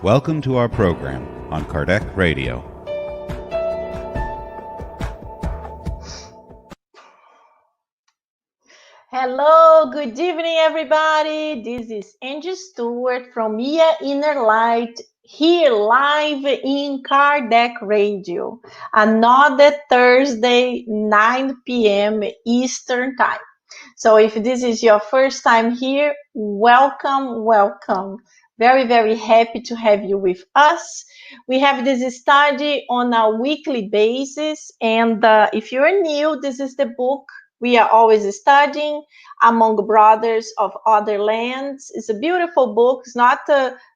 Welcome to our program on Kardec Radio. Hello, good evening, everybody. This is Angie Stewart from Mia Inner Light, here live in Kardec Radio. Another Thursday, 9 p.m. Eastern Time. So if this is your first time here, welcome, welcome. Very, very happy to have you with us. We have this study on a weekly basis. And if you're new, this is the book we are always studying, Among Brothers of Other Lands. It's a beautiful book. It's not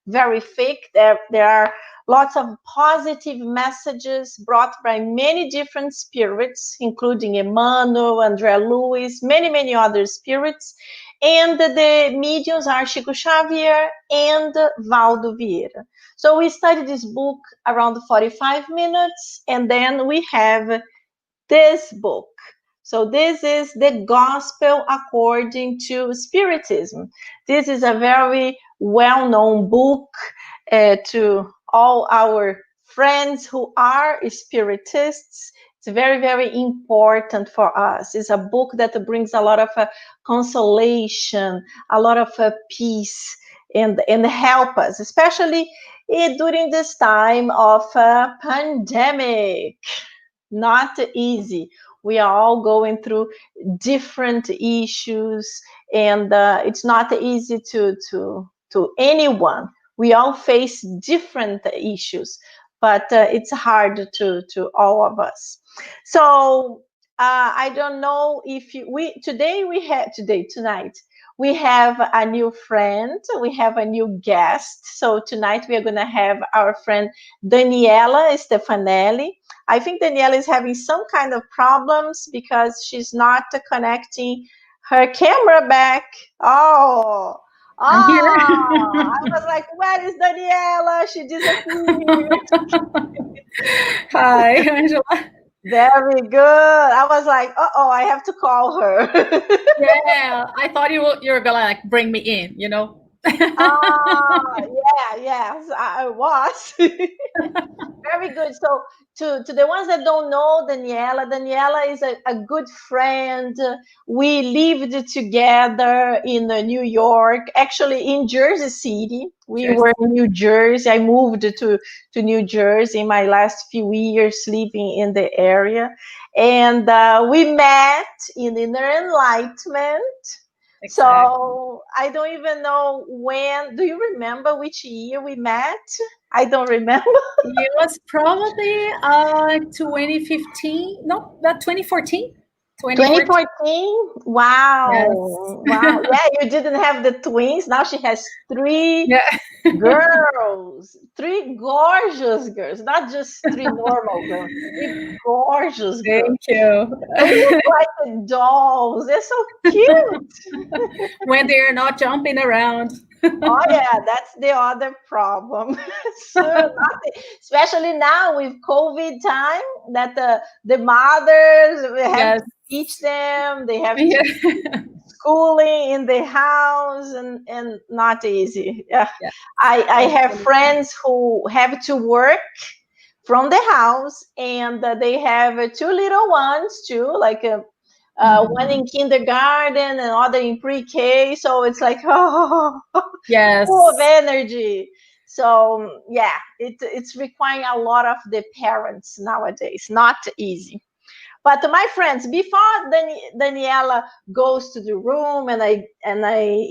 very thick. There are lots of positive messages brought by many different spirits, including Emmanuel, André Luiz, many other spirits. And the mediums are Chico Xavier and Valdo Vieira. So we study this book around 45 minutes, and then we have this book. So this is the Gospel According to Spiritism. This is a very well-known book to all our friends who are spiritists. It's very, very important for us. It's a book that brings a lot of consolation, a lot of peace, and help us, especially during this time of pandemic. Not easy. We are all going through different issues, and it's not easy to anyone. We all face different issues, but it's hard to all of us. So I don't know if tonight we have a new friend, we have a new guest. So tonight we are going to have our friend Daniela Stefanelli. I think Daniela is having some kind of problems because she's not connecting her camera back. I was like, where is Daniela? She disappeared. Hi, Angela. Very good. I was like, I have to call her. Yeah, I thought you were gonna like bring me in, you know. Yes, I was. Very good. So to the ones that don't know Daniela is a good friend. We lived together in New York, actually in Jersey City. We were in New Jersey. I moved to New Jersey in my last few years living in the area. And we met in Inner Enlightenment. Exactly. So I don't even know when. Do you remember which year we met? I don't remember. It was probably 2015. No, not 2014. 2014? Wow. Yes. Wow. Yeah, you didn't have the twins. Now she has three girls. Three gorgeous girls. Not just three normal girls. Three gorgeous girls. Thank you. They look like dolls. They're so cute. When they're not jumping around. Oh yeah, that's the other problem. Especially now with COVID time, that the mothers have to teach them. They have to schooling in the house, and not easy. I have friends who have to work from the house, and they have two little ones too, like one in kindergarten and other in pre-K. So it's like, full of energy. So yeah, it's requiring a lot of the parents nowadays. Not easy. But my friends, before Daniela goes to the room and I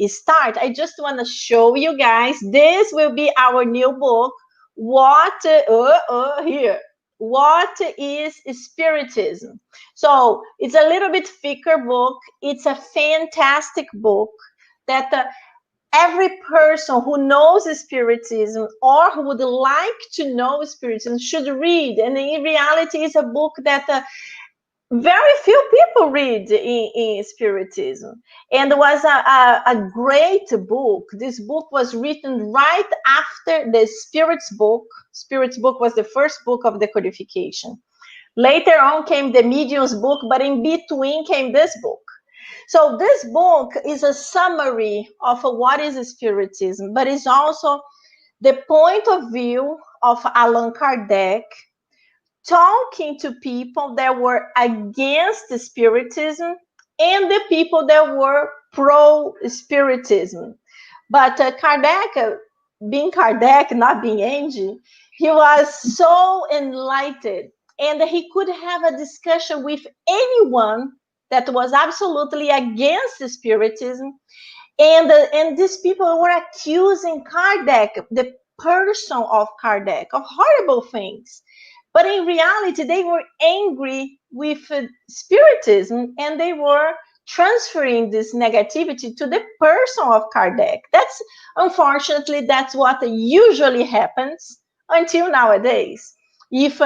start, I just want to show you guys. This will be our new book. What is Spiritism? So it's a little bit thicker book. It's a fantastic book that every person who knows Spiritism or who would like to know Spiritism should read. And in reality, it's a book that very few people read in Spiritism, and it was a great book. This book was written right after the Spirit's book. Spirit's book was the first book of the codification. Later on came the Medium's book, but in between came this book. So this book is a summary of what is Spiritism, but it's also the point of view of Allan Kardec, talking to people that were against the Spiritism and the people that were pro-Spiritism. But Kardec, being Kardec, not being Angie, he was so enlightened, and he could have a discussion with anyone that was absolutely against the Spiritism. And these people were accusing Kardec, the person of Kardec, of horrible things. But in reality, they were angry with Spiritism, and they were transferring this negativity to the person of Kardec. Unfortunately, that's what usually happens until nowadays. If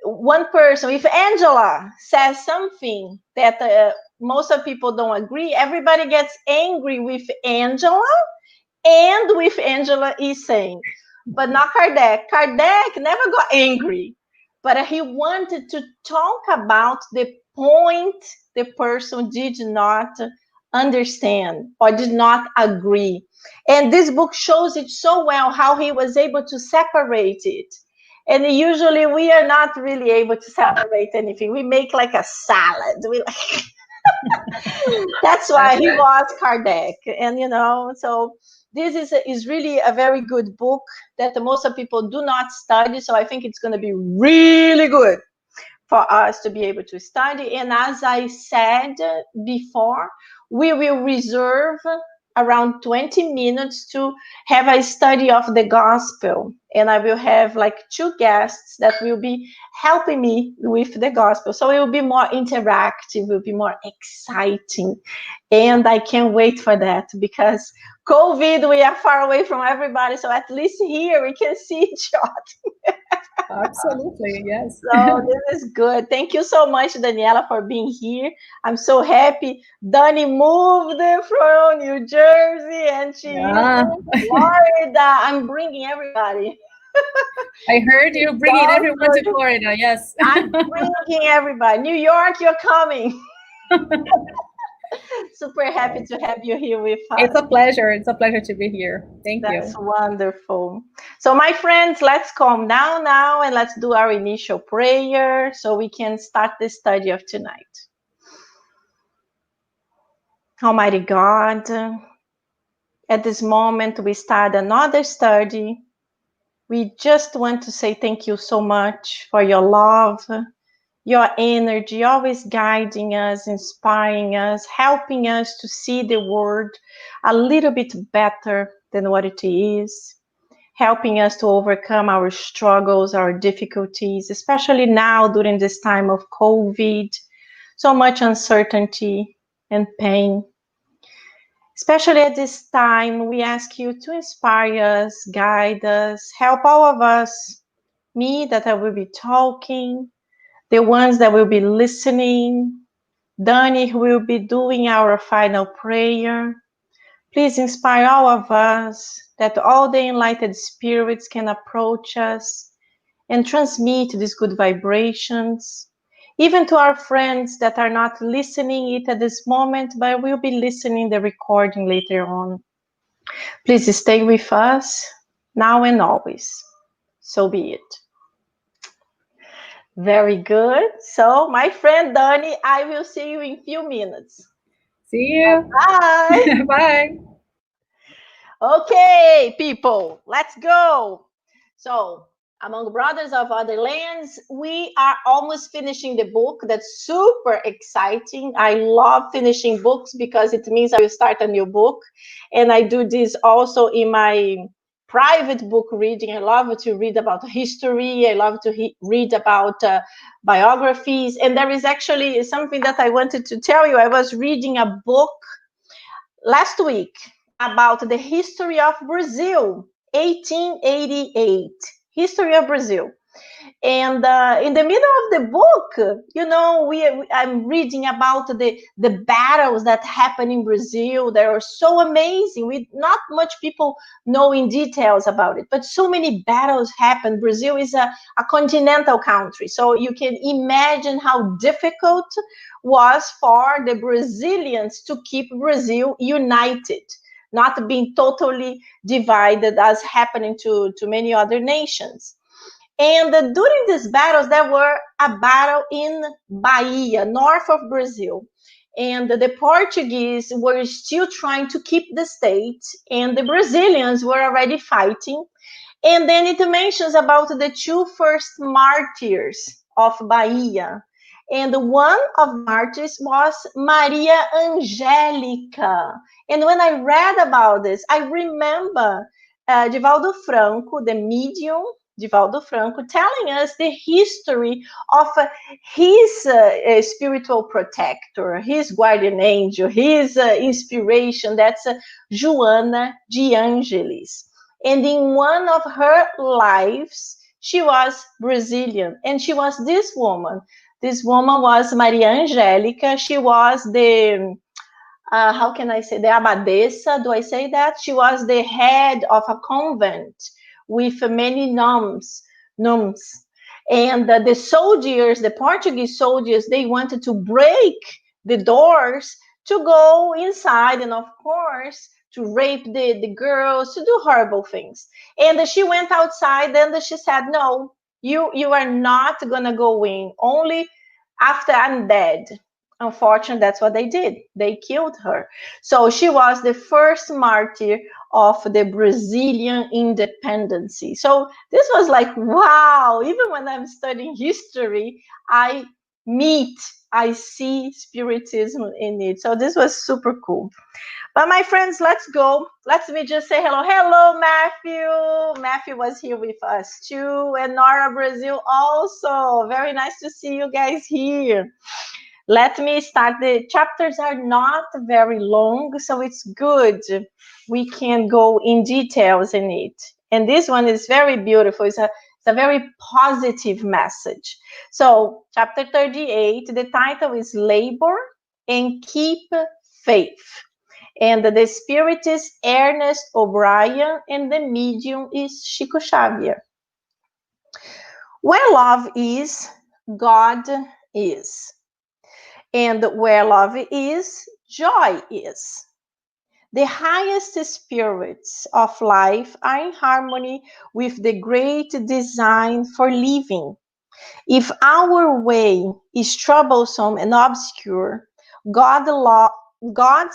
one person, if Angela says something that most of people don't agree, everybody gets angry with Angela and with Angela is saying, but not Kardec. Kardec never got angry, but he wanted to talk about the point the person did not understand or did not agree. And this book shows it so well, how he was able to separate it. And usually we are not really able to separate anything. We make like a salad. That's why he was Kardec. And, so this is really a very good book that most of people do not study. So I think it's going to be really good for us to be able to study. And as I said before, we will reserve around 20 minutes to have a study of the gospel. And I will have like 2 guests that will be helping me with the gospel. So it will be more interactive, it will be more exciting. And I can't wait for that, because COVID, we are far away from everybody. So at least here we can see each other. Absolutely, yes. So this is good. Thank you so much, Daniela, for being here. I'm so happy. Dani moved from New Jersey and she is in Florida. I'm bringing everybody. I heard you bringing everyone to Florida, yes. I'm bringing everybody. New York, you're coming. Super happy to have you here with us. It's a pleasure. It's a pleasure to be here. Thank you. That's wonderful. So my friends, let's calm down now and let's do our initial prayer so we can start the study of tonight. Almighty God, at this moment we start another study. We just want to say thank you so much for your love, your energy, always guiding us, inspiring us, helping us to see the world a little bit better than what it is, helping us to overcome our struggles, our difficulties, especially now during this time of COVID, so much uncertainty and pain. Especially at this time, we ask you to inspire us, guide us, help all of us, me that I will be talking, the ones that will be listening, Dani who will be doing our final prayer. Please inspire all of us that all the enlightened spirits can approach us and transmit these good vibrations, even to our friends that are not listening it at this moment, but will be listening the recording later on. Please stay with us now and always. So be it. Very good. So, my friend Dani, I will see you in a few minutes. See you. Bye. Bye. Okay, people, let's go. So, among brothers of other lands, we are almost finishing the book. That's super exciting. I love finishing books because it means I will start a new book. And I do this also in my private book reading. I love to read about history. I love to read about biographies. And there is actually something that I wanted to tell you. I was reading a book last week about the history of Brazil, 1888, history of Brazil. And in the middle of the book, I'm reading about the battles that happen in Brazil. They are so amazing. Not much people know in details about it, but so many battles happen. Brazil is a continental country, so you can imagine how difficult was for the Brazilians to keep Brazil united. not being totally divided as happening to many other nations. And during these battles, there were a battle in Bahia, north of Brazil. And the Portuguese were still trying to keep the state, and the Brazilians were already fighting. And then it mentions about the two first martyrs of Bahia. And one of the martyrs was Maria Angélica. And when I read about this, I remember Divaldo Franco, the medium, Divaldo Franco, telling us the history of his spiritual protector, his guardian angel, his inspiration. That's Joana de Angelis. And in one of her lives, she was Brazilian. And she was this woman. This woman was Maria Angélica. She was the, how can I say, the abadesa, do I say that? She was the head of a convent with many nuns. And the soldiers, the Portuguese soldiers, they wanted to break the doors to go inside. And of course, to rape the girls, to do horrible things. And she went outside and she said, no, you are not going to go in. Only after I'm dead. Unfortunately, that's what they did. They killed her. So she was the first martyr of the Brazilian independence. So this was like, wow, even when I'm studying history, I see Spiritism in it. So this was super cool. But my friends, let's go. Let me just say hello. Hello, Matthew. Matthew was here with us too. And Nora Brazil also. Very nice to see you guys here. Let me start. The chapters are not very long, so it's good. We can go in details in it. And this one is very beautiful. It's a very positive message. So chapter 38, the title is Labor and Keep Faith. And the spirit is Ernest O'Brien, and the medium is Chico Xavier. Where love is, God is. And where love is, joy is. The highest spirits of life are in harmony with the great design for living. If our way is troublesome and obscure, God's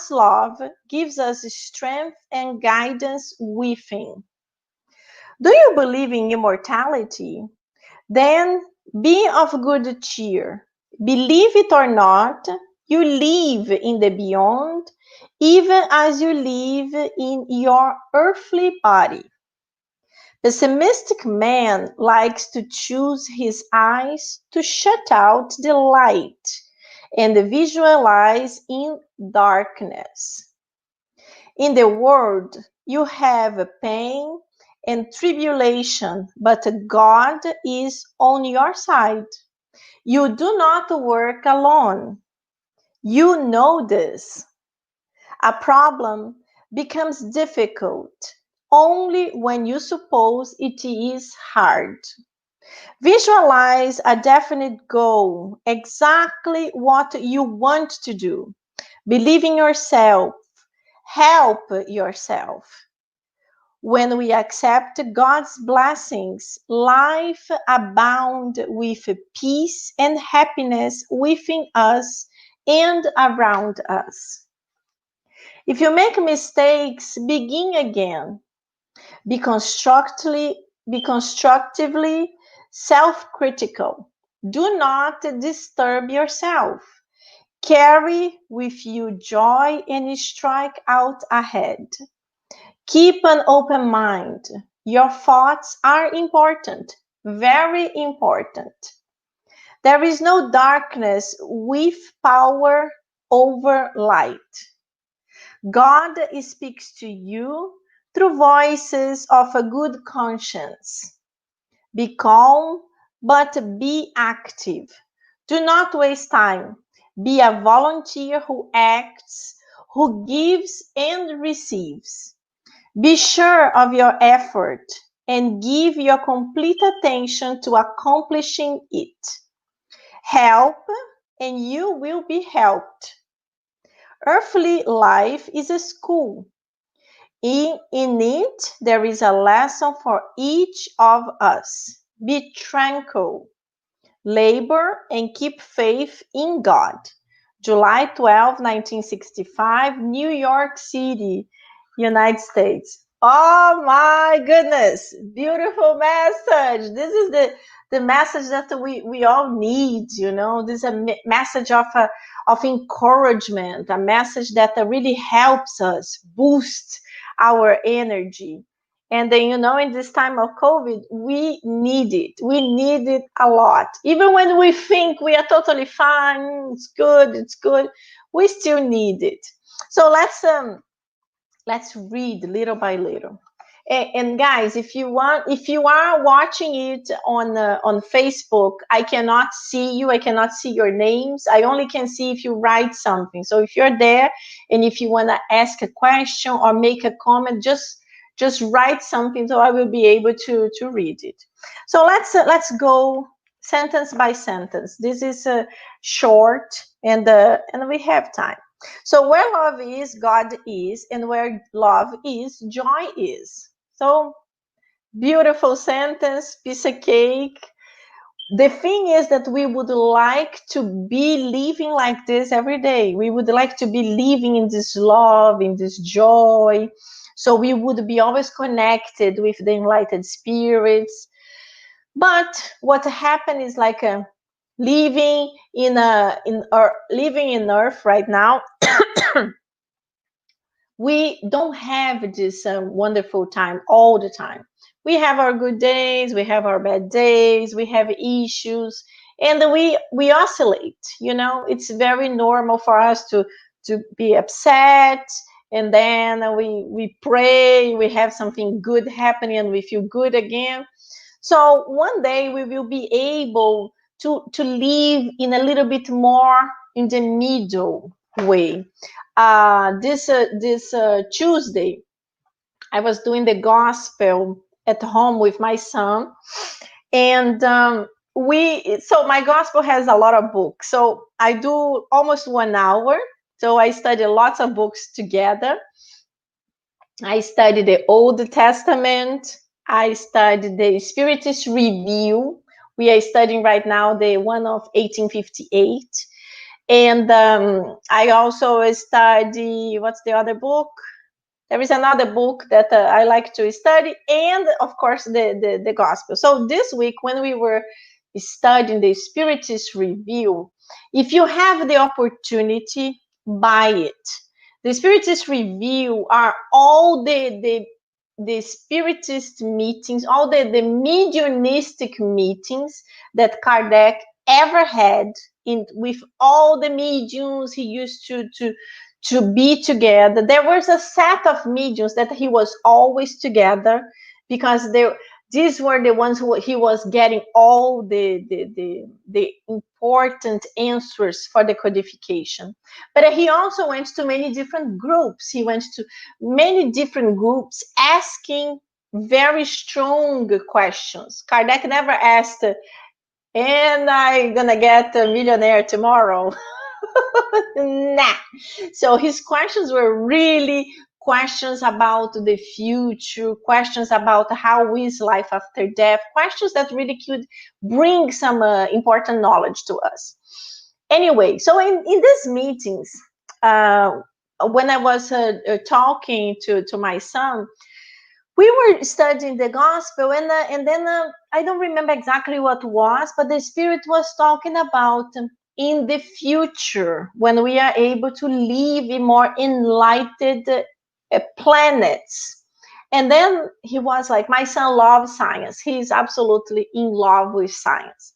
love gives us strength and guidance within. Do you believe in immortality? Then be of good cheer. Believe it or not, you live in the beyond, even as you live in your earthly body. Pessimistic man likes to choose his eyes to shut out the light and visualize in darkness. In the world, you have pain and tribulation, but God is on your side. You do not work alone. You know this. A problem becomes difficult only when you suppose it is hard. Visualize a definite goal, exactly what you want to do. Believe in yourself. Help yourself. When we accept God's blessings, life abounds with peace and happiness within us and around us. If you make mistakes, begin again. Be constructively self-critical. Do not disturb yourself. Carry with you joy and strike out ahead. Keep an open mind. Your thoughts are important, very important. There is no darkness with power over light. God speaks to you through voices of a good conscience. Be calm, but be active. Do not waste time. Be a volunteer who acts, who gives and receives. Be sure of your effort and give your complete attention to accomplishing it. Help, and you will be helped. Earthly life is a school. In it, there is a lesson for each of us. Be tranquil, labor, and keep faith in God. July 12, 1965, New York City, United States. Oh my goodness, beautiful message. This is the message that we all need, you know. This is a message of encouragement, a message that really helps us boost our energy. And then, you know, in this time of COVID, we need it. We need it a lot. Even when we think we are totally fine, it's good, we still need it. So let's read little by little. And guys, if you are watching it on Facebook, I cannot see you. I cannot see your names. I only can see if you write something. So if you're there and if you want to ask a question or make a comment, just write something so I will be able to read it. So let's go sentence by sentence. This is short and we have time. So where love is, God is, and where love is, joy is. So beautiful sentence, piece of cake. The thing is that we would like to be living like this every day. We would like to be living in this love, in this joy. So we would be always connected with the enlightened spirits. But what happened is like living in Earth right now. We don't have this wonderful time all the time. We have our good days, we have our bad days, we have issues, and we oscillate. You know, it's very normal for us to be upset, and then we pray, we have something good happening, and we feel good again. So one day we will be able to live in a little bit more in the middle way. This Tuesday, I was doing the gospel at home with my son, and so my gospel has a lot of books. So I do almost 1 hour. So I study lots of books together. I study the Old Testament. I studied the Spiritist Review. We are studying right now the one of 1858. And I also study, what's the other book? There is another book that I like to study, and of course the gospel. So this week when we were studying the Spiritist Review, if you have the opportunity, buy it. The Spiritist Review are all the Spiritist meetings, all the mediumistic meetings that Kardec ever had with all the mediums he used to be together. There was a set of mediums that he was always together, because these were the ones who he was getting all the important answers for the codification. But he also went to many different groups. He went to many different groups asking very strong questions. Kardec never asked, "And I gonna get a millionaire tomorrow?" Nah. So his questions were really questions about the future, questions about how is life after death, questions that really could bring some important knowledge to us. Anyway, so in these meetings, when I was talking to my son, we were studying the gospel, and then I don't remember exactly what was, but the Spirit was talking about in the future when we are able to live in more enlightened planets. And then he was like, my son loves science. He's absolutely in love with science.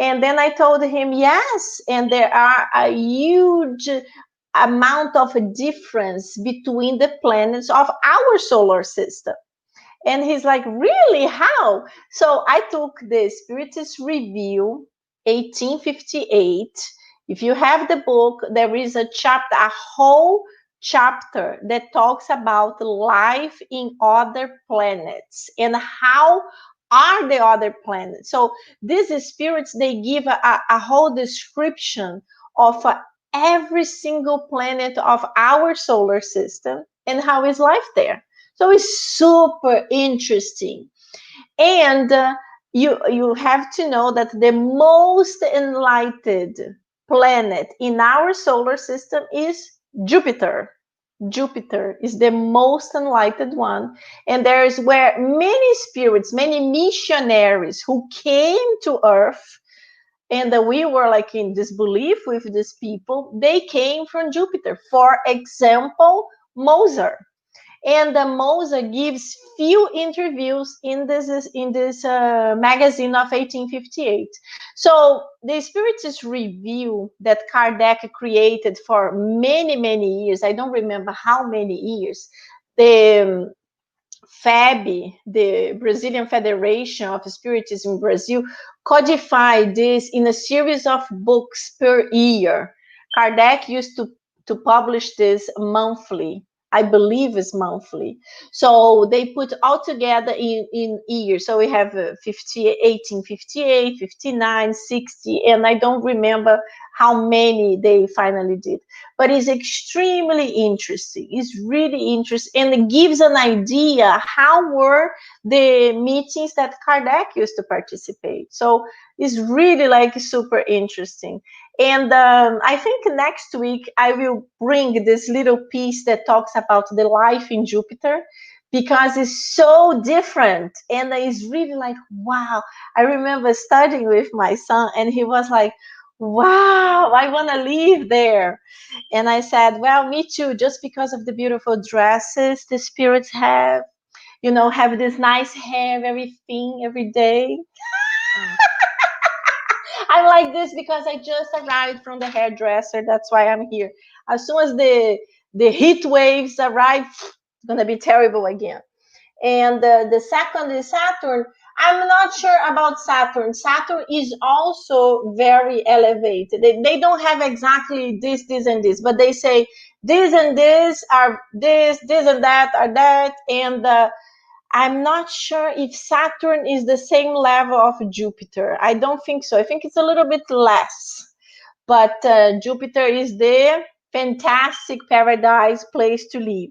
And then I told him, yes, and there are a huge amount of difference between the planets of our solar system. And he's like, really? How? So I took the Spiritist Review 1858. If you have the book, there is a chapter, a whole chapter that talks about life in other planets and how are the other planets. So these spirits, they give a whole description of every single planet of our solar system and how is life there. So it's super interesting. And you have to know that the most enlightened planet in our solar system is Jupiter. Jupiter is the most enlightened one. And there is where many spirits, many missionaries who came to Earth, and we were like in disbelief with these people, they came from Jupiter. For example, Mozart. And Mozart gives few interviews in this magazine of 1858. So the Spiritist review that Kardec created for many years, I don't remember how many years, the FAB, the Brazilian Federation of Spiritism in Brazil, codified this in a series of books per year. Kardec used to publish this monthly. I believe it's monthly. So they put all together in years. So we have 1858, 59, 60, and I don't remember how many they finally did. But it's extremely interesting. It's really interesting, and it gives an idea how were the meetings that Kardec used to participate. So it's really like super interesting. And I think next week I will bring this little piece that talks about the life in Jupiter, because it's so different, and it's really like, wow. I remember studying with my son, and he was like, wow, I want to live there. And I said, well, me too, just because of the beautiful dresses the spirits have, have this nice hair, very thin every day. I'm like this because I just arrived from the hairdresser. That's why I'm here. As soon as the heat waves arrive, it's going to be terrible again. And the second is Saturn. I'm not sure about Saturn. Saturn is also very elevated. They don't have exactly this, and this, but they say this and this are this and that are that. And I'm not sure if Saturn is the same level of Jupiter. I don't think so. I think it's a little bit less. But Jupiter is the fantastic paradise place to live.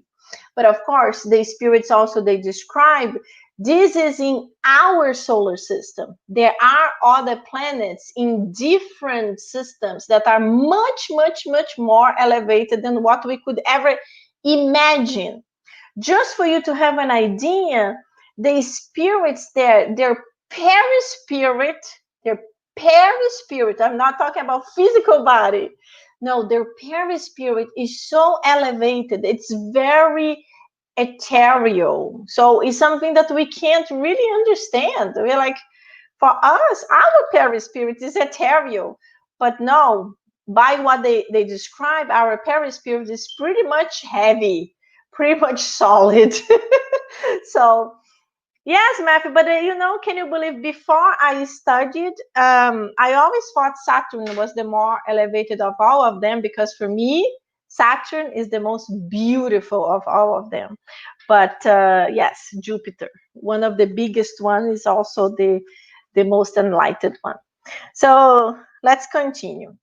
But of course, the spirits also, they describe this is in our solar system. There are other planets in different systems that are much more elevated than what we could ever imagine. Just for you to have an idea, the spirits there, their perispirit, I'm not talking about physical body. No, their perispirit is so elevated. It's very ethereal. So it's something that we can't really understand. We're like, for us, our perispirit is ethereal. But no, by what they describe, our perispirit is pretty much heavy, pretty much solid. So yes, Matthew, but can you believe before I studied, I always thought Saturn was the more elevated of all of them, because for me, Saturn is the most beautiful of all of them. But yes, Jupiter, one of the biggest ones, is also the most enlightened one. So let's continue.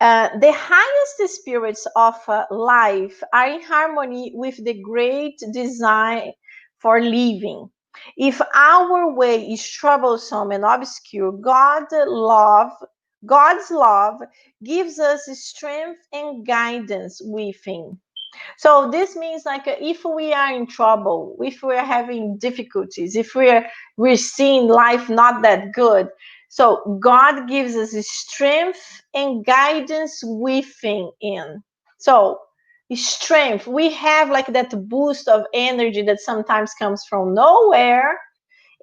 The highest spirits of life are in harmony with the great design for living. If our way is troublesome and obscure, God's love gives us strength and guidance within. So this means, like, if we are in trouble, if we're having difficulties, if we're seeing life not that good, so God gives us strength and guidance within. So strength, we have like that boost of energy that sometimes comes from nowhere.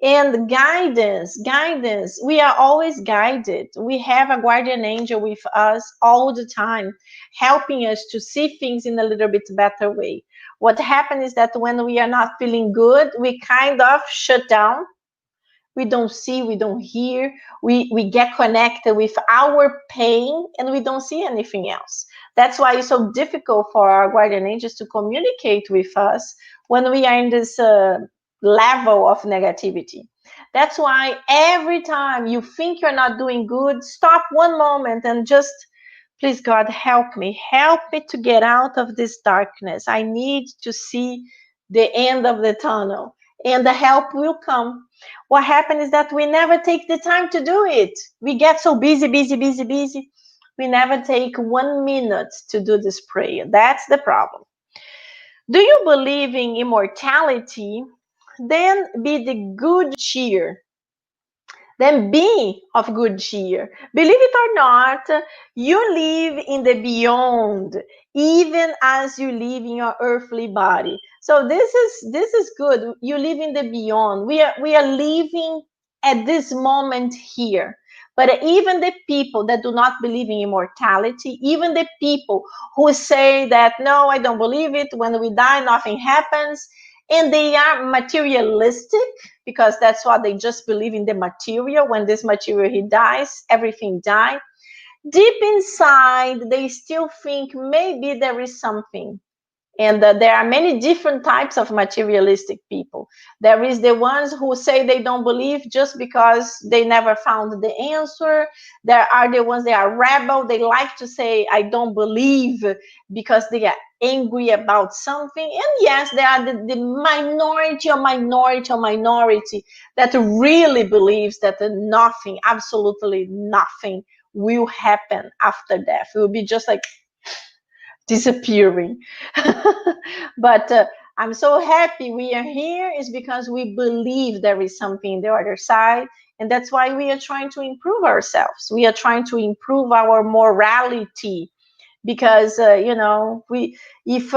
And guidance, we are always guided. We have a guardian angel with us all the time, helping us to see things in a little bit better way. What happens is that when we are not feeling good, we kind of shut down. We don't see, we don't hear, we get connected with our pain, and we don't see anything else. That's why it's so difficult for our guardian angels to communicate with us when we are in this level of negativity. That's why every time you think you're not doing good, stop one moment and just, please, God, help me to get out of this darkness. I need to see the end of the tunnel, and the help will come. What happens is that we never take the time to do it. We get so busy, busy, busy, busy. We never take 1 minute to do this prayer. That's the problem. Do you believe in immortality? Then be the good cheer. Then be of good cheer. Believe it or not, you live in the beyond, even as you live in your earthly body. So this is good. You live in the beyond. We are living at this moment here. But even the people that do not believe in immortality, even the people who say that no, I don't believe it, when we die, nothing happens, and they are materialistic because that's what they just believe in, the material. When this material he dies, everything dies. Deep inside, they still think maybe there is something. And there are many different types of materialistic people. There is the ones who say they don't believe just because they never found the answer. There are the ones that are rebel. They like to say, I don't believe, because they are angry about something. And yes, there are the minority that really believes that nothing, absolutely nothing will happen after death. It will be just like disappearing. But I'm so happy we are here is because we believe there is something in the other side, and that's why we are trying to improve ourselves. We are trying to improve our morality, because we if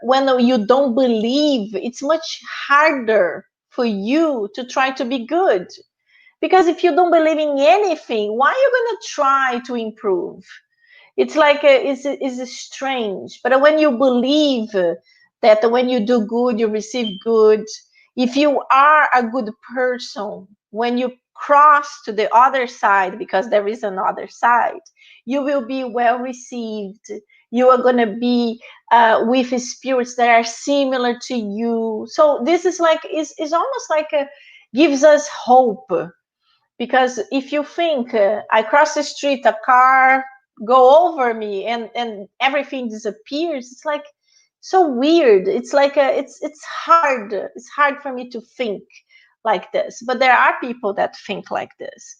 when you don't believe, it's much harder for you to try to be good, because if you don't believe in anything, why are you going to try to improve? It's like it's strange. But when you believe that when you do good, you receive good. If you are a good person, when you cross to the other side, because there is another side, you will be well received. You are going to be with spirits that are similar to you. So this is like is almost like gives us hope. Because if you think I cross the street, a car go over me, and everything disappears, it's like so weird. It's like it's hard. It's hard for me to think like this. But there are people that think like this.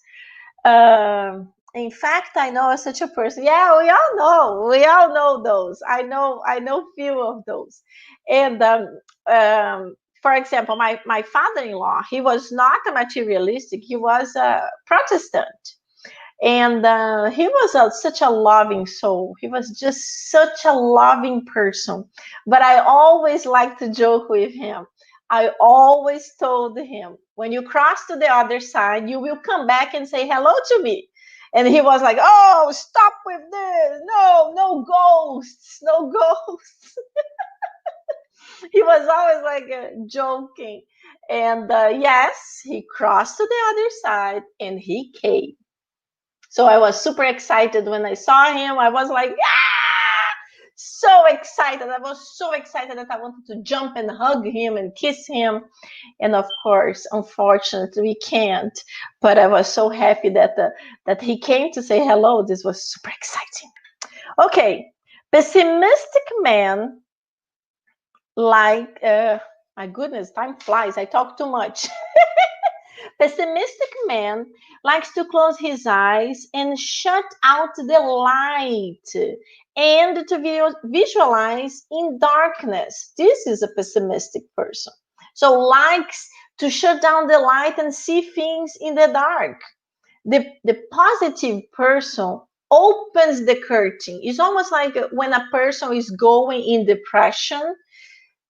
In fact, I know such a person. Yeah, we all know those. I know few of those. And for example, my father-in-law, he was not a materialistic. He was a Protestant, and he was such a loving soul. He was just such a loving person. But I always like to joke with him. I always told him, when you cross to the other side, you will come back and say hello to me. And he was like, oh, stop with this. No ghosts, no ghosts. He was always like joking. And yes, he crossed to the other side and he came. So I was super excited when I saw him. I was like, ah! So excited. I was so excited that I wanted to jump and hug him and kiss him. And of course, unfortunately, we can't. But I was so happy that he came to say hello. This was super exciting. Okay, pessimistic man, like, my goodness, time flies. I talk too much. Pessimistic man likes to close his eyes and shut out the light and to visualize in darkness. This is a pessimistic person. So likes to shut down the light and see things in the dark. The positive person opens the curtain. It's almost like when a person is going in depression.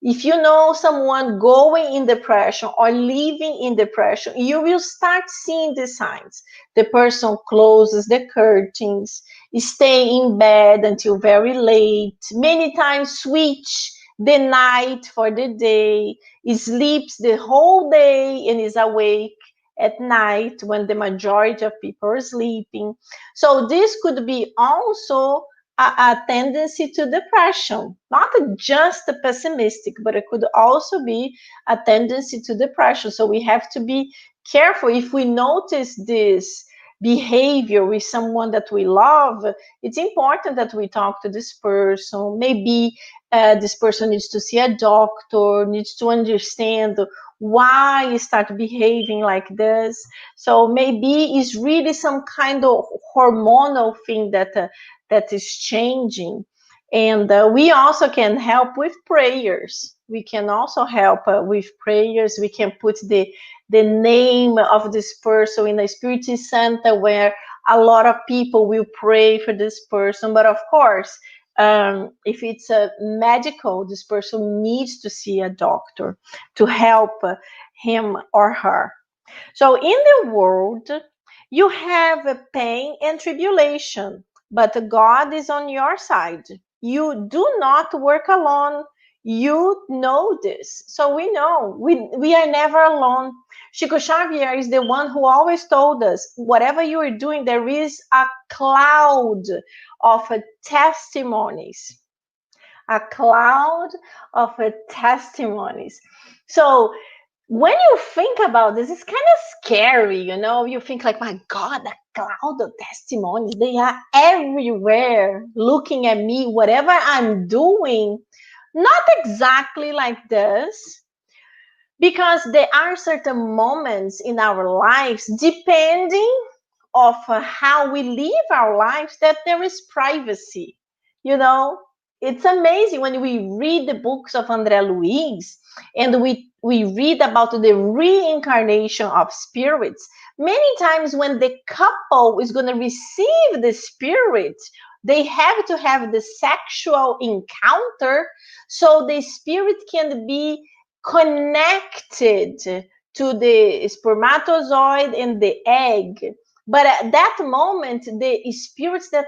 If you know someone going in depression or living in depression, you will start seeing the signs. The person closes the curtains, stay in bed until very late, many times switch the night for the day, sleeps the whole day and is awake at night when the majority of people are sleeping. So this could be also a tendency to depression, not just the pessimistic, but it could also be a tendency to depression. So we have to be careful if we notice this behavior with someone that we love, it's important that we talk to this person. Maybe this person needs to see a doctor, needs to understand why you start behaving like this. So maybe it's really some kind of hormonal thing that is changing. And we also can help with prayers. We can also help with prayers. We can put the name of this person in a spirit center where a lot of people will pray for this person. But of course, if it's a medical, this person needs to see a doctor to help him or her. So in the world, you have pain and tribulation, but God is on your side. You do not work alone. You know this. So we know we are never alone. Chico Xavier is the one who always told us, whatever you are doing, there is a cloud of testimonies. A cloud of testimonies. So when you think about this, it's kind of scary, you know. You think like, my God, a cloud of testimonies, they are everywhere looking at me, whatever I'm doing. Not exactly like this, because there are certain moments in our lives, depending of how we live our lives, that there is privacy, you know. It's amazing when we read the books of André Luiz and we read about the reincarnation of spirits. Many times when the couple is going to receive the spirit, they have to have the sexual encounter so the spirit can be connected to the spermatozoid and the egg. But at that moment, the spirits that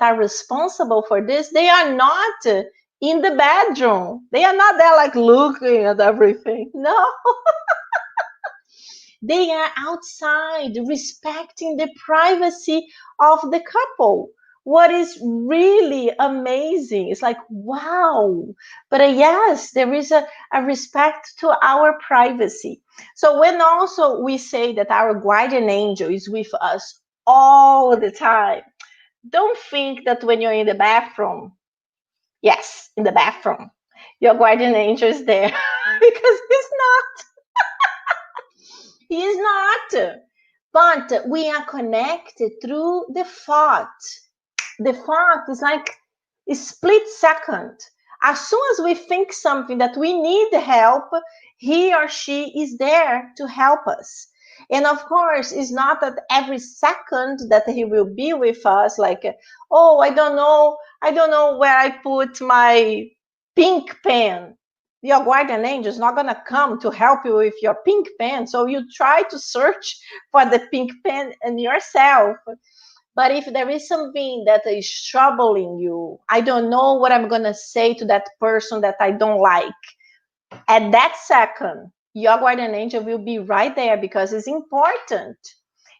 are responsible for this, they are not in the bedroom. They are not there like looking at everything. No, they are outside, respecting the privacy of the couple. What is really amazing is like, wow. But yes, there is a respect to our privacy. So when also we say that our guardian angel is with us all the time, don't think that when you're in the bathroom, yes, in the bathroom, your guardian angel is there because he's not. He is not. But we are connected through the thought. The thought is like a split second. As soon as we think something that we need help, he or she is there to help us. And of course, it's not that every second that he will be with us, like, oh, I don't know where I put my pink pen. Your guardian angel is not going to come to help you with your pink pen. So you try to search for the pink pen in yourself. But if there is something that is troubling you, I don't know what I'm going to say to that person that I don't like. At that second, your guardian angel will be right there because it's important.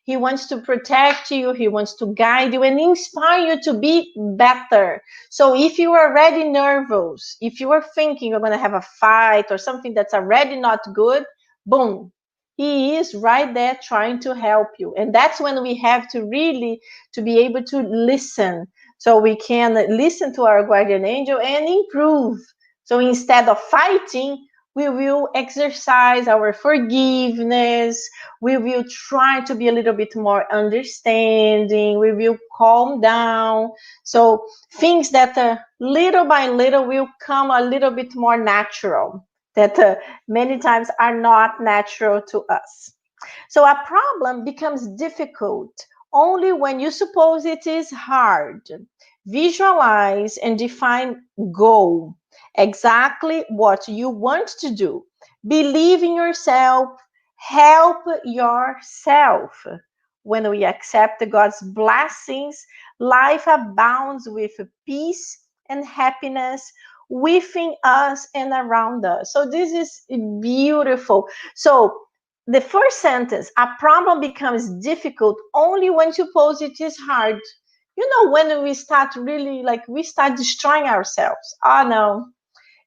He wants to protect you. He wants to guide you and inspire you to be better. So if you are already nervous, if you are thinking you're going to have a fight or something that's already not good, boom, he is right there trying to help you. And that's when we have to really to be able to listen. So we can listen to our guardian angel and improve. So instead of fighting, we will exercise our forgiveness. We will try to be a little bit more understanding. We will calm down. So things that little by little will come a little bit more natural, that many times are not natural to us. So a problem becomes difficult only when you suppose it is hard. Visualize and define goal. Exactly what you want to do. Believe in yourself. Help yourself. When we accept God's blessings, life abounds with peace and happiness within us and around us. So this is beautiful. So the first sentence, a problem becomes difficult only when you suppose it is hard. You know, when we start really like we start destroying ourselves. Oh no,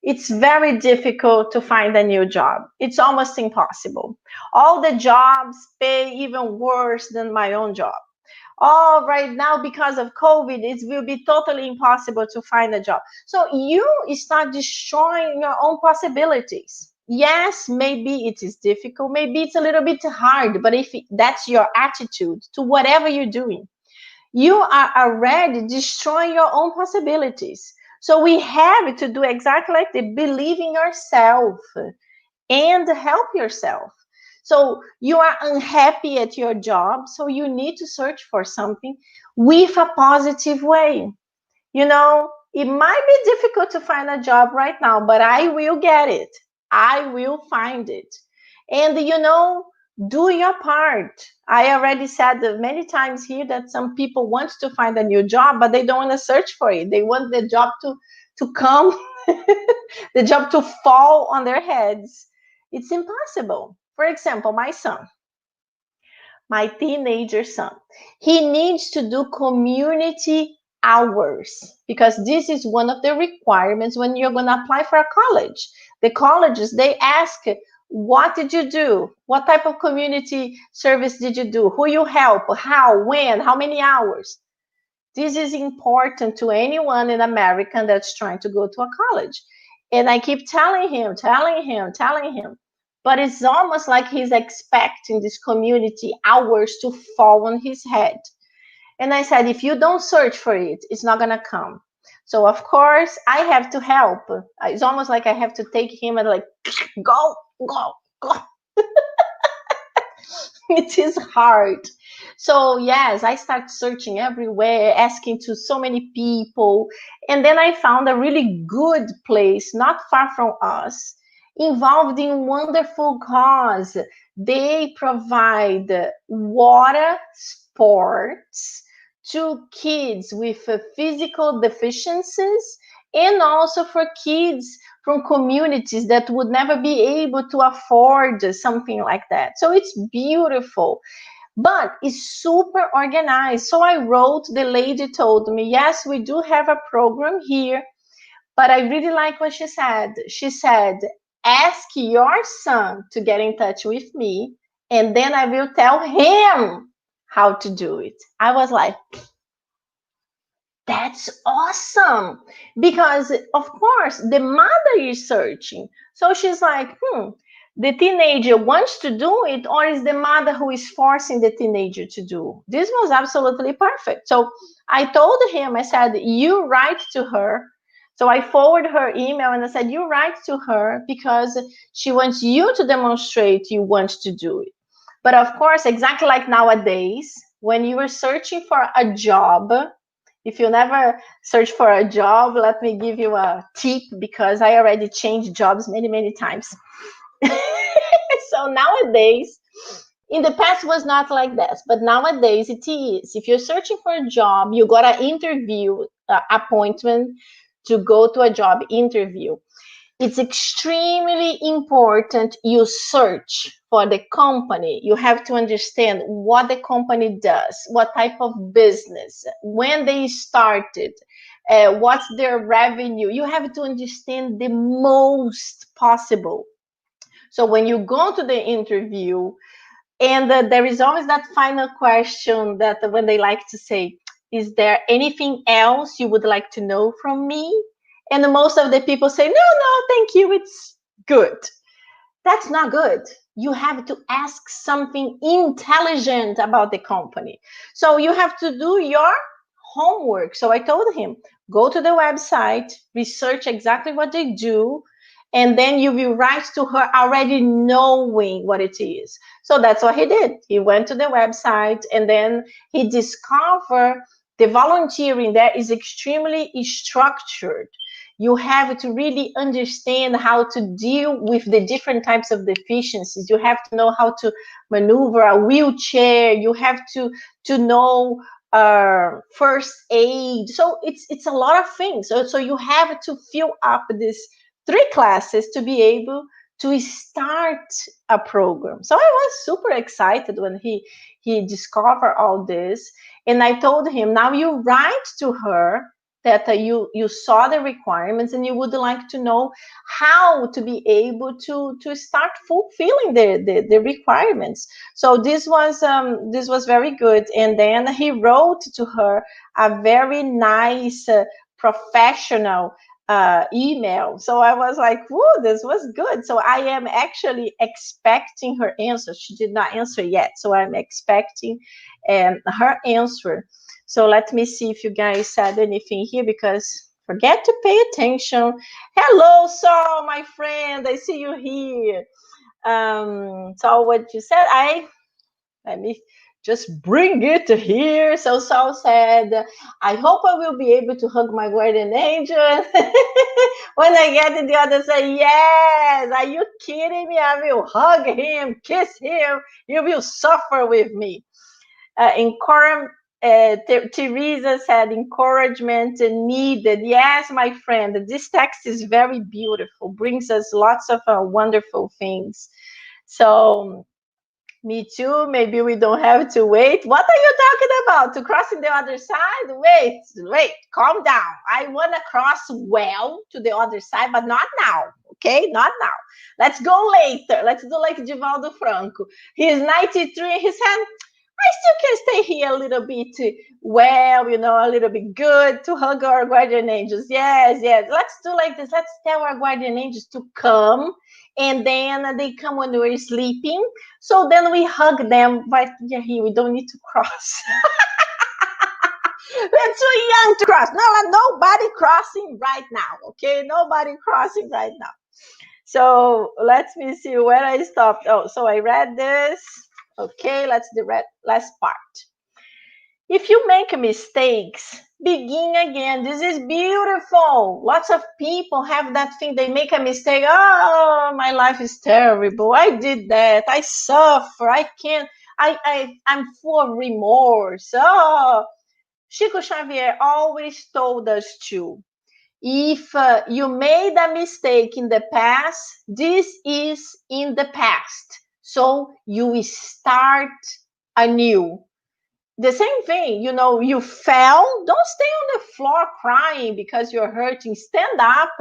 it's very difficult to find a new job. It's almost impossible. All the jobs pay even worse than my own job. Oh, right now, because of COVID, it will be totally impossible to find a job. So you start destroying your own possibilities. Yes, maybe it is difficult, maybe it's a little bit hard, but if that's your attitude to whatever you're doing, you are already destroying your own possibilities. So we have to do exactly like the believe in yourself and help yourself. So you are unhappy at your job, so you need to search for something with a positive way. You know, it might be difficult to find a job right now, but I will get it. I will find it. And, you know, do your part. I already said many times here that some people want to find a new job, but they don't want to search for it. They want the job to come, the job to fall on their heads. It's impossible. For example, my son, my teenager son, he needs to do community hours because this is one of the requirements when you're going to apply for a college. The colleges, they ask, what did you do? What type of community service did you do? Who you help? How? When? How many hours? This is important to anyone in America that's trying to go to a college. And I keep telling him, but it's almost like he's expecting this community hours to fall on his head. And I said, if you don't search for it, it's not going to come. So, of course, I have to help. It's almost like I have to take him and like, go, go, go. It is hard. So, yes, I start searching everywhere, asking to so many people. And then I found a really good place, not far from us, involved in wonderful cause. They provide water sports to kids with physical deficiencies and also for kids from communities that would never be able to afford something like that. So it's beautiful, but it's super organized. So I wrote, the lady told me, yes, we do have a program here, but I really like what she said. She said, ask your son to get in touch with me, and then I will tell him how to do it. I was like, that's awesome. Because, of course, the mother is searching. So she's like, the teenager wants to do it, or is the mother who is forcing the teenager to do? This was absolutely perfect. So I told him, I said, you write to her. So I forwarded her email and I said, you write to her because she wants you to demonstrate you want to do it. But of course, exactly like nowadays, when you are searching for a job, if you never search for a job, let me give you a tip because I already changed jobs many, many times. So nowadays, in the past was not like this, but nowadays it is. If you're searching for a job, you got an interview appointment to go to a job interview. It's extremely important you search for the company. You have to understand what the company does, what type of business, when they started, what's their revenue. You have to understand the most possible. So when you go to the interview, and there is always that final question that when they like to say, is there anything else you would like to know from me? And most of the people say, no, thank you, it's good. That's not good. You have to ask something intelligent about the company. So you have to do your homework. So I told him, go to the website, research exactly what they do, and then you will write to her already knowing what it is. So that's what he did. He went to the website and then he discovered the volunteering there is extremely structured. You have to really understand how to deal with the different types of deficiencies. You have to know how to maneuver a wheelchair. You have to know first aid. So it's a lot of things. So you have to fill up these 3 classes to be able to start a program. So I was super excited when he discovered all this. And I told him, now you write to her that you saw the requirements and you would like to know how to be able to start fulfilling the requirements. So this was very good. And then he wrote to her a very nice professional email. So I was like, whoa, this was good. So I am actually expecting her answer. She did not answer yet, so I'm expecting her answer. So let me see if you guys said anything here, because forget to pay attention. Hello, Saul, my friend. I see you here. So what you said, let me just bring it here. So Saul said, I hope I will be able to hug my guardian angel when I get to the other side. Yes, are you kidding me? I will hug him, kiss him. You will suffer with me. Teresa said, encouragement needed. Yes, my friend, this text is very beautiful, brings us lots of wonderful things. So, me too, maybe we don't have to wait. What are you talking about? To crossing the other side? Wait, calm down. I want to cross well to the other side, but not now, okay? Not now. Let's go later. Let's do like Divaldo Franco. He's 93, he said, I still can stay here a little bit well, a little bit good to hug our guardian angels. Yes. Let's do like this. Let's tell our guardian angels to come, and then they come when we're sleeping. So then we hug them right here. We don't need to cross. We're too young to cross. No, nobody crossing right now. Okay, nobody crossing right now. So let me see where I stopped. Oh, so I read this. Okay, let's do the last part. If you make mistakes, begin again. This is beautiful. Lots of people have that thing. They make a mistake. Oh, my life is terrible. I did that. I suffer. I can't. I'm full of remorse. Oh, Chico Xavier always told us to. If you made a mistake in the past, this is in the past. So you will start anew. The same thing, you fell. Don't stay on the floor crying because you're hurting. Stand up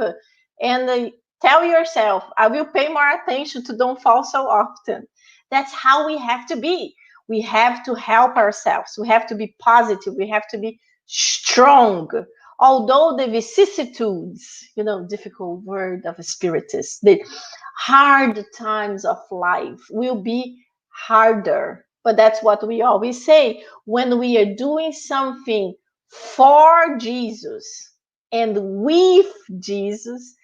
and tell yourself, I will pay more attention to don't fall so often. That's how we have to be. We have to help ourselves. We have to be positive. We have to be strong. Although the vicissitudes, difficult word of a spiritist, the hard times of life will be harder. But that's what we always say. When we are doing something for Jesus and with Jesus,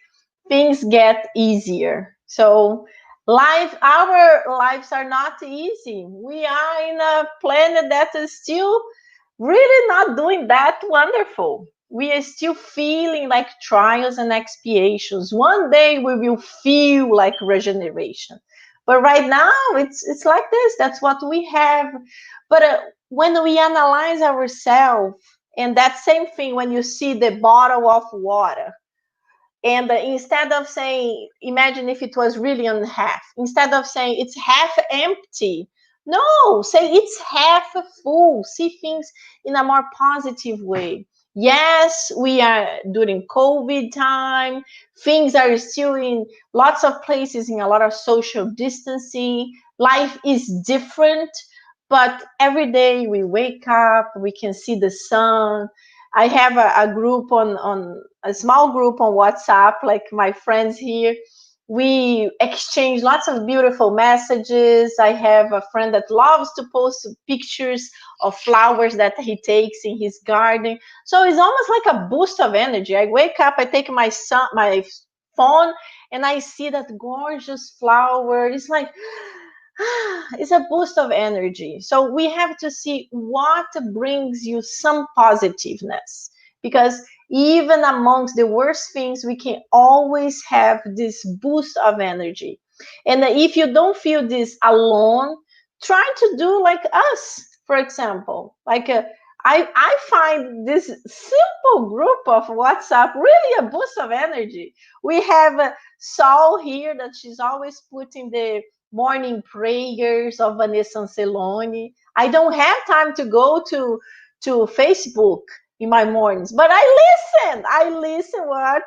things get easier. So our lives are not easy. We are in a planet that is still really not doing that wonderful. We are still feeling like trials and expiations. One day we will feel like regeneration. But right now, it's like this. That's what we have. But when we analyze ourselves, and that same thing when you see the bottle of water, and instead of saying, imagine if it was really on half, instead of saying it's half empty, no, say it's half full. See things in a more positive way. Yes, we are during COVID time. Things are still in lots of places in a lot of social distancing. Life is different, but every day we wake up, we can see the sun. I have a group on a small group on WhatsApp, like my friends here. We exchange lots of beautiful messages. I have a friend that loves to post pictures of flowers that he takes in his garden. So it's almost like a boost of energy. I wake up, I take my phone, and I see that gorgeous flower. It's like, it's a boost of energy. So we have to see what brings you some positiveness, because even amongst the worst things, we can always have this boost of energy. And if you don't feel this alone, try to do like us, for example. Like I find this simple group of WhatsApp really a boost of energy. We have Saul here that she's always putting the morning prayers of Vanessa Anceloni. I don't have time to go to Facebook in my mornings. But I listen what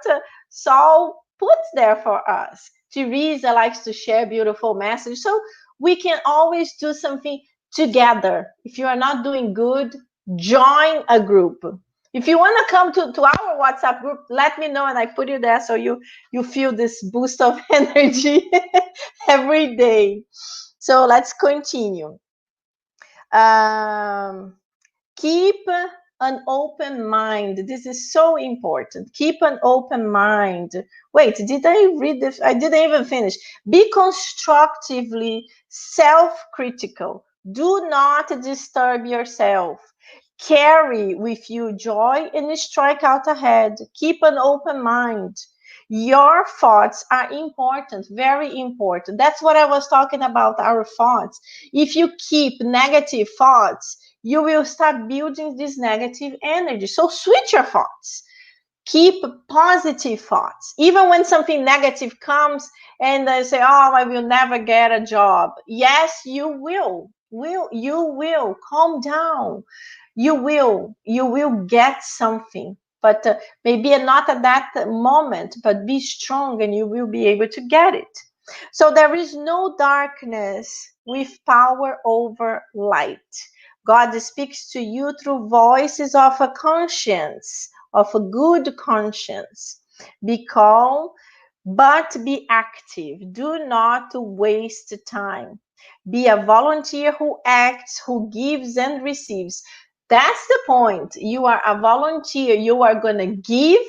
Saul puts there for us. Teresa likes to share beautiful messages. So we can always do something together. If you are not doing good, join a group. If you want to come to our WhatsApp group, let me know and I put you there so you feel this boost of energy every day. So let's continue. Keep an open mind. This is so important. Keep an open mind. Wait, did I read this? I didn't even finish. Be constructively self-critical. Do not disturb yourself. Carry with you joy and strike out ahead. Keep an open mind. Your thoughts are important, very important. That's what I was talking about, our thoughts. If you keep negative thoughts, you will start building this negative energy. So switch your thoughts. Keep positive thoughts. Even when something negative comes and they say, oh, I will never get a job. Yes, you will. You will. Calm down. You will get something. But maybe not at that moment, but be strong and you will be able to get it. So there is no darkness with power over light. God speaks to you through voices of a conscience, of a good conscience. Be calm, but be active. Do not waste time. Be a volunteer who acts, who gives and receives. That's the point. You are a volunteer. You are going to give,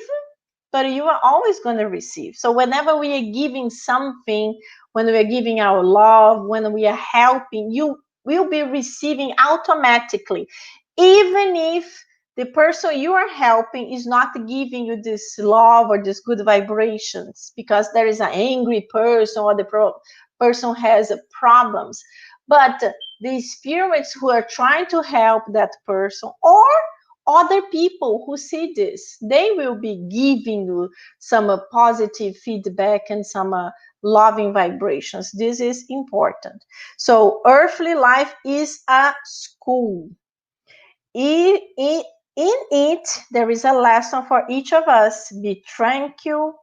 but you are always going to receive. So whenever we are giving something, when we are giving our love, when we are helping, you will be receiving automatically, even if the person you are helping is not giving you this love or this good vibrations, because there is an angry person or the person has problems. But the spirits who are trying to help that person, or other people who see this, they will be giving you some positive feedback and some loving vibrations. This is important. So earthly life is a school. In it, there is a lesson for each of us. Be tranquil,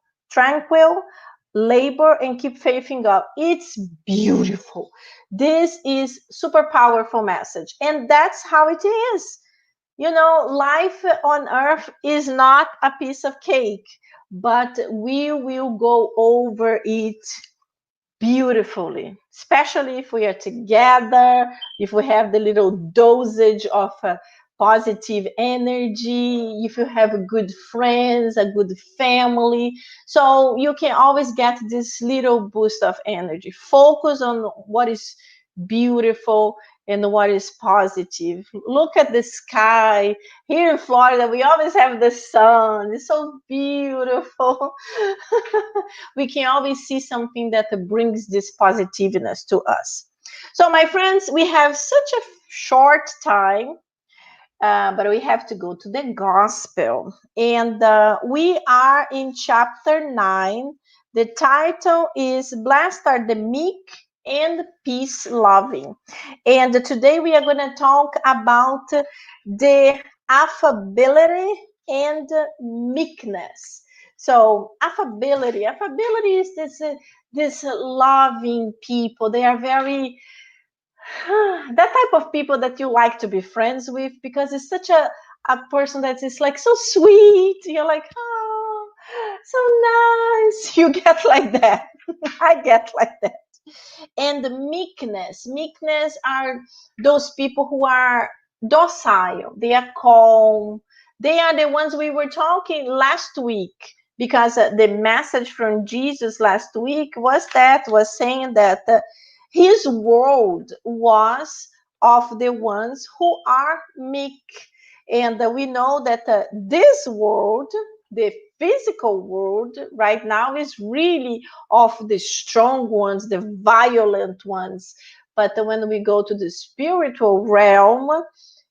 labor, and keep faith in God. It's beautiful. This is super powerful message. And that's how it is. You know, life on earth is not a piece of cake, but we will go over it beautifully, especially if we are together, if we have the little dosage of positive energy, if you have good friends, a good family. So you can always get this little boost of energy. Focus on what is beautiful and what is positive. Look at the sky. Here in Florida, we always have the sun. It's so beautiful. We can always see something that brings this positiveness to us. So, my friends, we have such a short time, but we have to go to the gospel. And we are in chapter 9. The title is Blessed Are the Meek and Peace Loving. And today we are going to talk about the affability and meekness. So affability is this loving people. They are very that type of people that you like to be friends with, because it's such a person that is like so sweet. You're like, oh, so nice. You get like that. I get like that. And the meekness are those people who are docile. They are calm. They are the ones we were talking last week, because the message from Jesus last week was saying that his world was of the ones who are meek. And we know that this world, the physical world right now, is really of the strong ones, the violent ones. But when we go to the spiritual realm,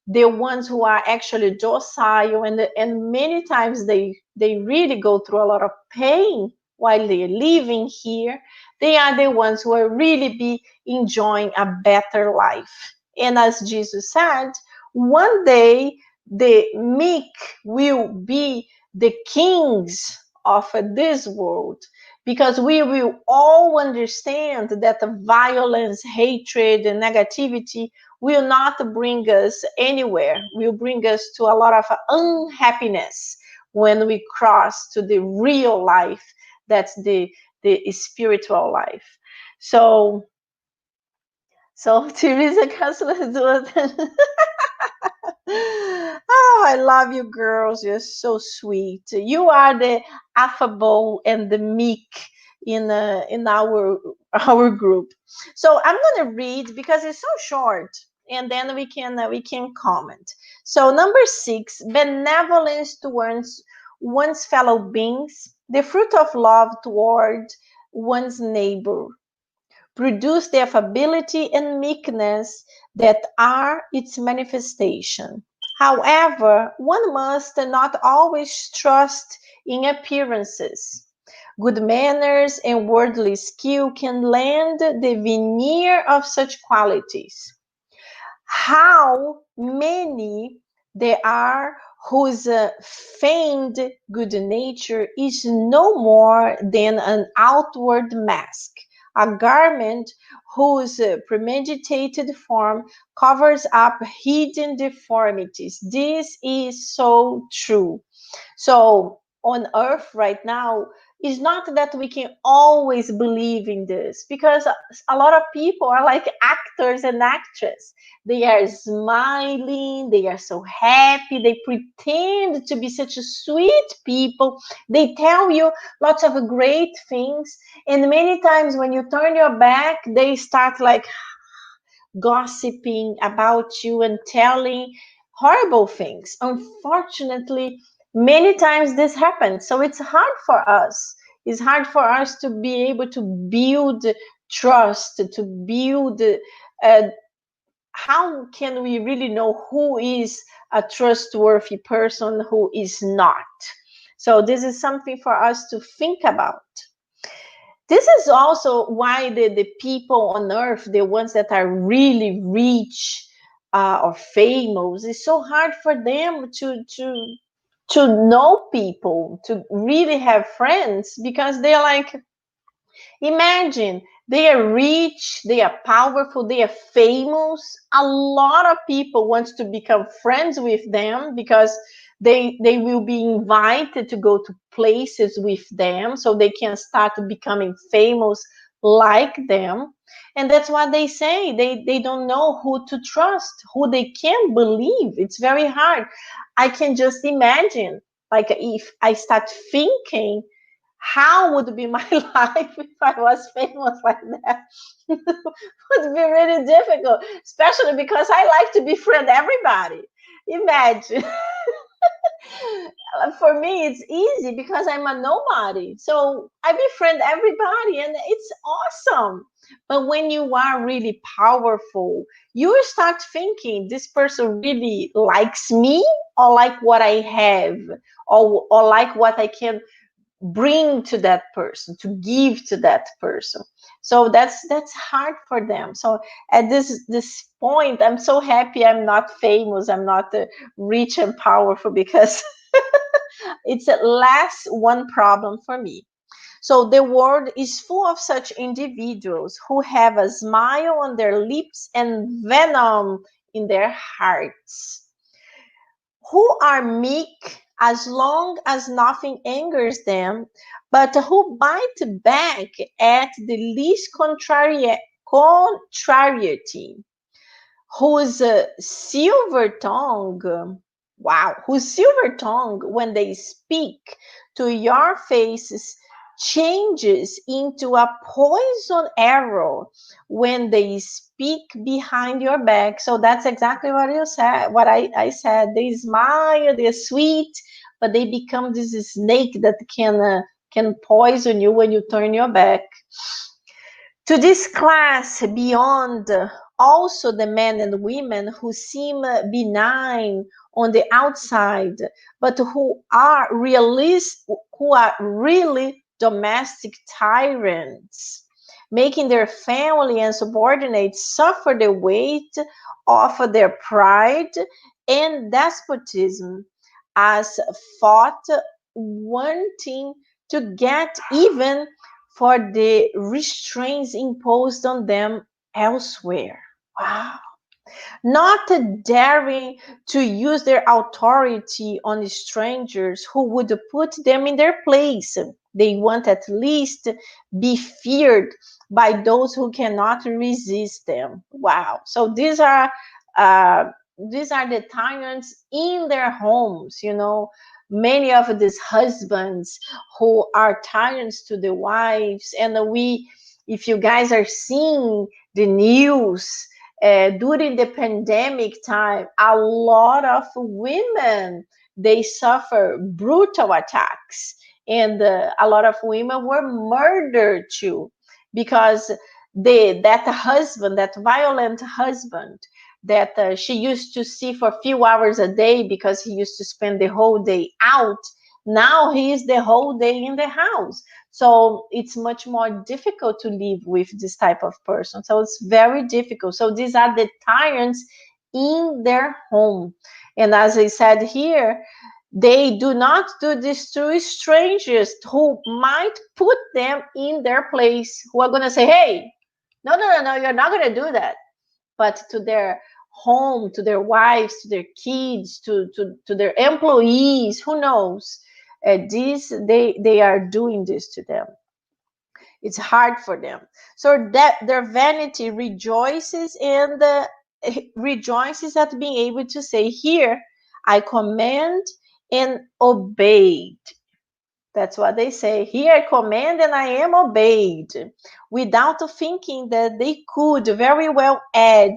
the ones who are actually docile, and many times they really go through a lot of pain while they're living here, they are the ones who will really be enjoying a better life. And as Jesus said, one day the meek will be the kings of this world, because we will all understand that the violence, hatred, and negativity will not bring us anywhere, will bring us to a lot of unhappiness when we cross to the real life, that's the spiritual life. So Teresa Castro. Oh, I love you girls. You're so sweet. You are the affable and the meek in our group. So I'm gonna read because it's so short, and then we can comment. So number 6, benevolence towards one's fellow beings, the fruit of love toward one's neighbor, produce the affability and meekness that are its manifestation. However, one must not always trust in appearances. Good manners and worldly skill can lend the veneer of such qualities. How many there are whose feigned good nature is no more than an outward mask, a garment whose premeditated form covers up hidden deformities. This is so true. So on earth right now, it's not that we can always believe in this, because a lot of people are like actors and actresses. They are smiling, they are so happy, they pretend to be such a sweet people. They tell you lots of great things, and many times when you turn your back, they start like gossiping about you and telling horrible things. Unfortunately, many times this happens. So it's hard for us. It's hard for us to be able to build trust, to build. How can we really know who is a trustworthy person, who is not? So this is something for us to think about. This is also why the people on earth, the ones that are really rich or famous, it's so hard for them to know people, to really have friends, because they're like, imagine, they are rich, they are powerful, they are famous. A lot of people want to become friends with them because they will be invited to go to places with them, so they can start becoming famous like them. And that's what they say. They don't know who to trust, who they can believe. It's very hard. I can just imagine, like, if I start thinking how would be my life if I was famous like that? It would be really difficult, especially because I like to befriend everybody. Imagine. For me, it's easy because I'm a nobody. So I befriend everybody and it's awesome. But when you are really powerful, you start thinking, this person really likes me, or like what I have, or like what I can bring to that person, to give to that person. So that's hard for them. So at this point, I'm so happy I'm not famous, I'm not rich and powerful, because it's a last one problem for me. So the world is full of such individuals who have a smile on their lips and venom in their hearts, who are meek as long as nothing angers them, but who bite back at the least contrariety, whose silver tongue, wow, whose silver tongue, when they speak to your faces, changes into a poison arrow when they speak behind your back. So that's exactly what you said, what I said. They smile, they're sweet, but they become this snake that can poison you when you turn your back. To this class beyond, also the men and women who seem benign on the outside, but who are really domestic tyrants, making their family and subordinates suffer the weight of their pride and despotism as thought wanting to get even for the restraints imposed on them elsewhere. Wow. Not daring to use their authority on strangers who would put them in their place. They want at least be feared by those who cannot resist them. Wow. So uh, these are the tyrants in their homes, you know. Many of these husbands who are tyrants to the wives, and if you guys are seeing the news, during the pandemic time, a lot of women, they suffer brutal attacks, and a lot of women were murdered too, because that violent husband that she used to see for a few hours a day because he used to spend the whole day out, now he is the whole day in the house. So it's much more difficult to live with this type of person. So it's very difficult. So these are the tyrants in their home. And as I said here, they do not do this to strangers who might put them in their place, who are going to say, hey, no, you're not going to do that. But to their home, to their wives, to their kids, to their employees, who knows? They are doing this to them. It's hard for them. So that their vanity rejoices rejoices at being able to say, here I command and obeyed. That's what they say. Here I command and I am obeyed, without thinking that they could very well add,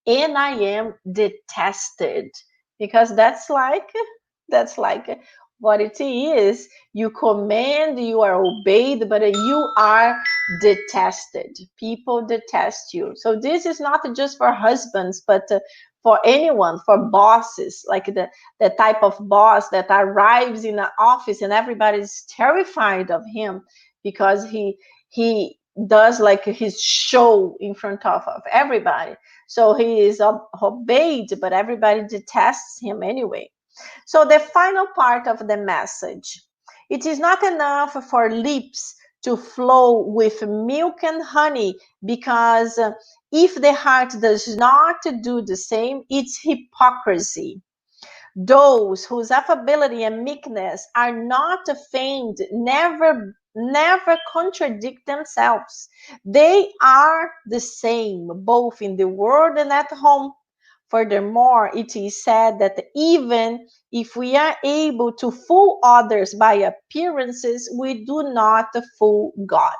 and I am detested. Because that's like what it is. You command, you are obeyed, but you are detested. People detest you. So this is not just for husbands, but for anyone, for bosses, like the type of boss that arrives in an office and everybody's terrified of him because he does like his show in front of everybody. So he is obeyed, but everybody detests him anyway. So the final part of the message: it is not enough for lips to flow with milk and honey, because if the heart does not do the same, it's hypocrisy. Those whose affability and meekness are not feigned never contradict themselves. They are the same both in the world and at home. Furthermore, it is said that even if we are able to fool others by appearances, we do not fool God.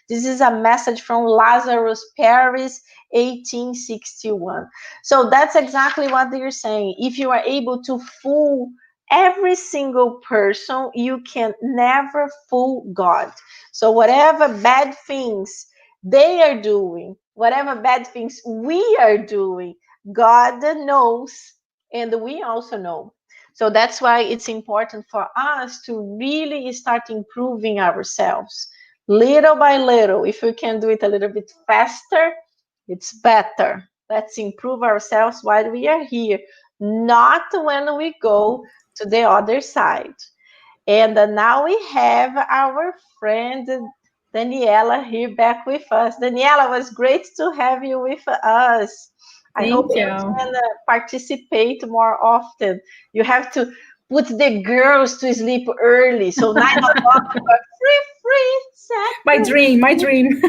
This is a message from Lazarus Paris, 1861. So that's exactly what they're saying. If you are able to fool every single person, you can never fool God. So whatever bad things they are doing, whatever bad things we are doing, God knows, and we also know. So that's why it's important for us to really start improving ourselves little by little. If we can do it a little bit faster, it's better. Let's improve ourselves while we are here, not when we go to the other side. And now we have our friend Daniela here back with us. Daniela, it was great to have you with us. I hope Thank you you. can participate more often. You have to put the girls to sleep early. So 9 o'clock, you are free, My Saturday. dream, my dream.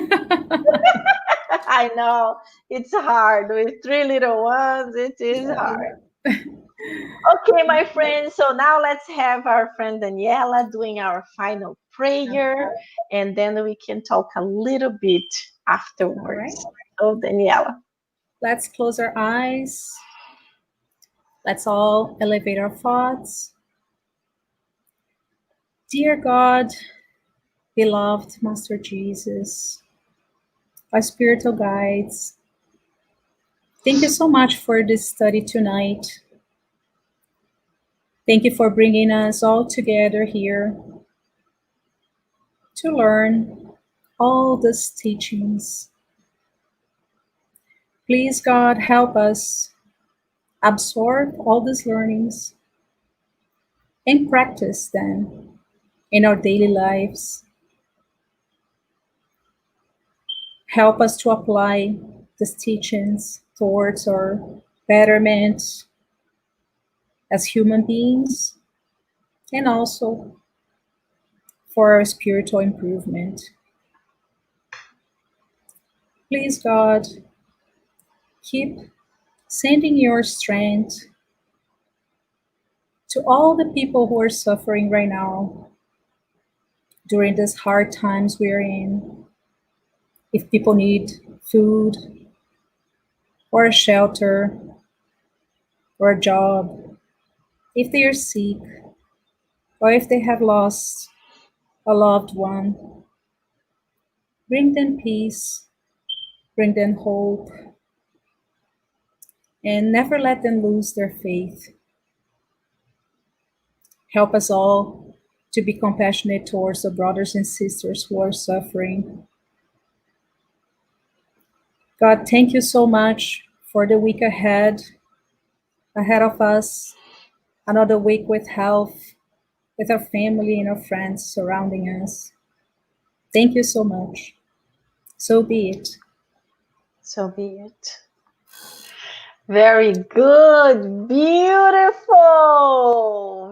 I know it's hard with 3 little ones. It is hard. Okay, my friends. So now let's have our friend Daniela doing our final prayer, and then we can talk a little bit All right. afterwards. So, Daniela. Let's close our eyes. Let's all elevate our thoughts. Dear God, beloved Master Jesus, our spiritual guides, thank you so much for this study tonight. Thank you for bringing us all together here to learn all these teachings. Please, God, help us absorb all these learnings and practice them in our daily lives. Help us to apply these teachings towards our betterment as human beings and also for our spiritual improvement. Please, God, keep sending your strength to all the people who are suffering right now during these hard times we're in. If people need food or a shelter or a job, if they are sick or if they have lost a loved one, bring them peace, bring them hope, and never let them lose their faith. Help us all to be compassionate towards the brothers and sisters who are suffering. God, thank you so much for the week ahead of us, another week with health, with our family and our friends surrounding us. Thank you so much. So be it. So be it. Very good. Beautiful.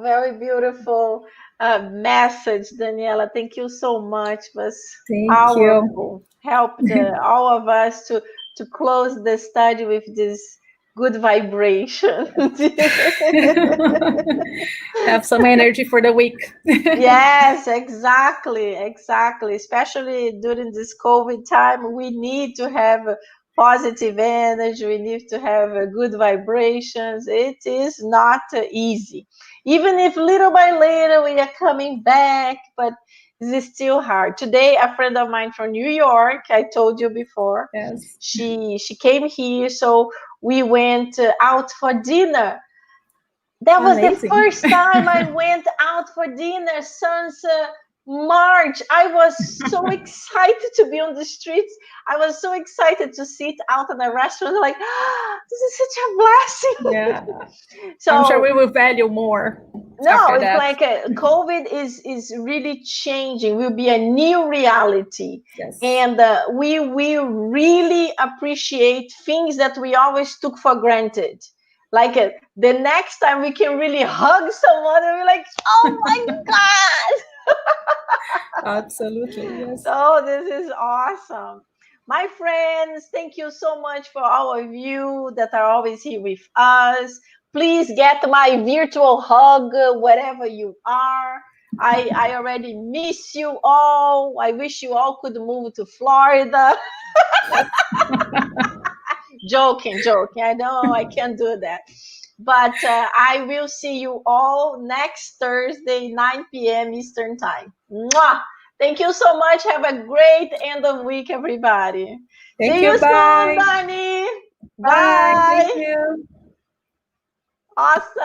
Very beautiful message, Daniela. Thank you so much. It was Thank you. powerful. Helped all of us to close the study with this good vibration. Have some energy for the week. Yes, exactly. Especially during this COVID time, we need to have positive energy. We need to have good vibrations. It is not easy. Even if little by little we are coming back, but it's still hard. Today, a friend of mine from New York, I told you before, Yes. she came here, so we went out for dinner. That was the Amazing. first time I went out for dinner since March. I was so excited to be on the streets. I was so excited to sit out in a restaurant. Like, this is such a blessing. Yeah. So I'm sure we will value more no, after it's that. like COVID is really changing. Will be a new reality, Yes. and we will really appreciate things that we always took for granted. Like the next time we can really hug someone and be like, "Oh my God!" Absolutely, yes. So this is awesome. My friends, thank you so much for all of you that are always here with us. Please get my virtual hug wherever you are. I already miss you all. I wish you all could move to Florida. Joking. I know I can't do that. But I will see you all next Thursday, 9 p.m. Eastern Time. Mwah! Thank you so much. Have a great end of week, everybody. Thank See you. you Bye. soon, Bunny. Bye. Bye. Thank you. Awesome.